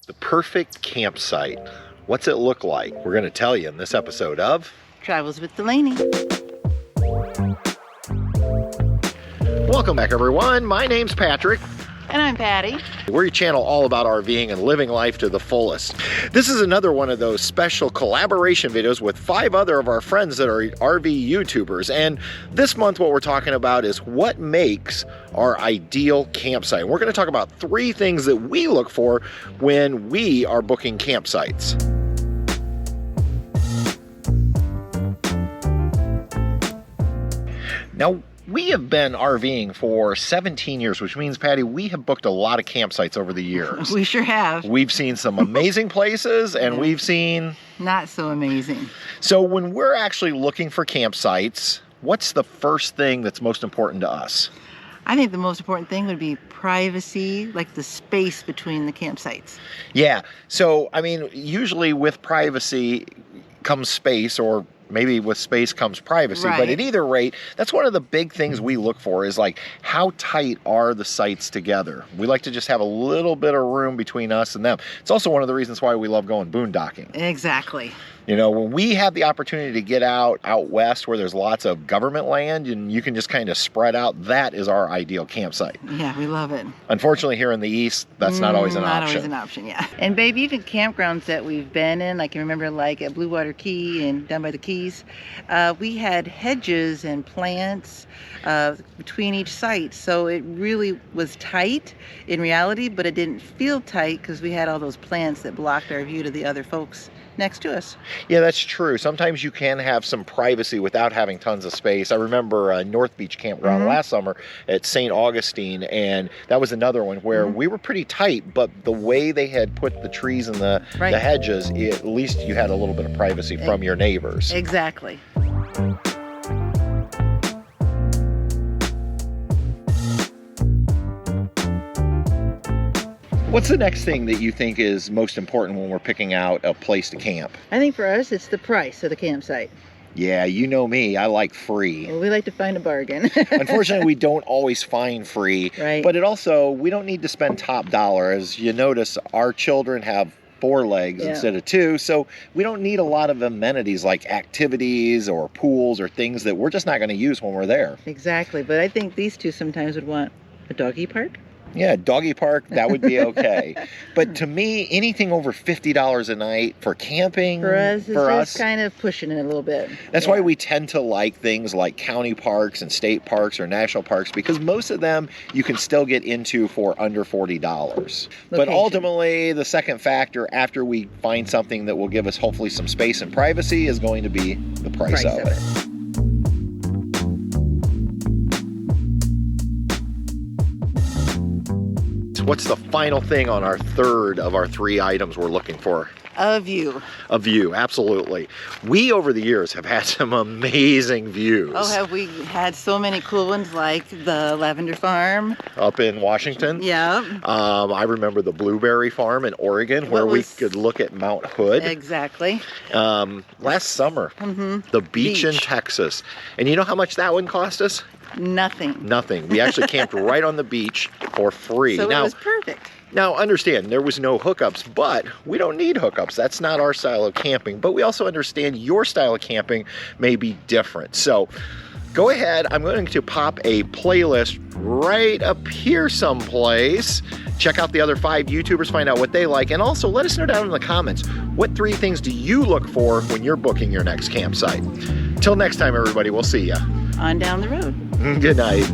The perfect campsite. What's it look like? We're going to tell you in this episode of Travels with Delaney. Welcome back, everyone. My name's Patrick. And I'm Patty. We're your channel all about RVing and living life to the fullest. This is another one of those special collaboration videos with 5 other of our friends that are RV YouTubers. And this month what we're talking about is what makes our ideal campsite. And we're going to talk about 3 things that we look for when we are booking campsites. Now, we have been RVing for 17 years, which means, Patty, we have booked a lot of campsites over the years. We sure have. We've seen some amazing places, and we've seen... not so amazing. So when we're actually looking for campsites, what's the first thing that's most important to us? I think the most important thing would be privacy, like the space between the campsites. Yeah, so, I mean, usually with privacy comes space, or maybe with space comes privacy, right. But at either rate, that's one of the big things we look for is like, how tight are the sites together? We like to just have a little bit of room between us and them. It's also one of the reasons why we love going boondocking. Exactly. You know, when we have the opportunity to get out west where there's lots of government land and you can just kind of spread out, that is our ideal campsite. Yeah, we love it. Unfortunately, here in the east, that's not always an option. Not always an option, yeah. And babe, even campgrounds that we've been in, I can remember like at Blue Water Key and down by the Keys, we had hedges and plants between each site. So it really was tight in reality, but it didn't feel tight because we had all those plants that blocked our view to the other folks next to us. Yeah, that's true. Sometimes you can have some privacy without having tons of space. I remember North Beach Campground last summer at St. Augustine, and that was another one where we were pretty tight, but the way they had put the trees and the hedges, at least you had a little bit of privacy from your neighbors. Exactly. What's the next thing that you think is most important when we're picking out a place to camp? I think for us, it's the price of the campsite. Yeah, you know me, I like free. Well, we like to find a bargain. Unfortunately, we don't always find free, right. But it also, we don't need to spend top dollar. As you notice, our children have 4 legs instead of 2, so we don't need a lot of amenities like activities or pools or things that we're just not going to use when we're there. Exactly, but I think these 2 sometimes would want a doggy park. Yeah, doggy park, that would be okay. But to me, anything over $50 a night for camping, for us, it's just kind of pushing it a little bit. That's why we tend to like things like county parks and state parks or national parks, because most of them you can still get into for under $40. But ultimately, the second factor after we find something that will give us hopefully some space and privacy is going to be the price of it. What's the final thing on our third of our 3 items we're looking for? A view. A view, absolutely. We, over the years, have had some amazing views. Oh, have we had so many cool ones, like the Lavender Farm? Up in Washington? Yeah. I remember the Blueberry Farm in Oregon, where we could look at Mount Hood. Exactly. Last summer, the beach in Texas. And you know how much that one cost us? Nothing. Nothing. We actually camped right on the beach for free. So it was perfect. Now, understand, there was no hookups, but we don't need hookups. That's not our style of camping. But we also understand your style of camping may be different. So go ahead. I'm going to pop a playlist right up here someplace. Check out the other 5 YouTubers, find out what they like. And also let us know down in the comments, what 3 things do you look for when you're booking your next campsite? Till next time, everybody, we'll see ya. On down the road. Good night.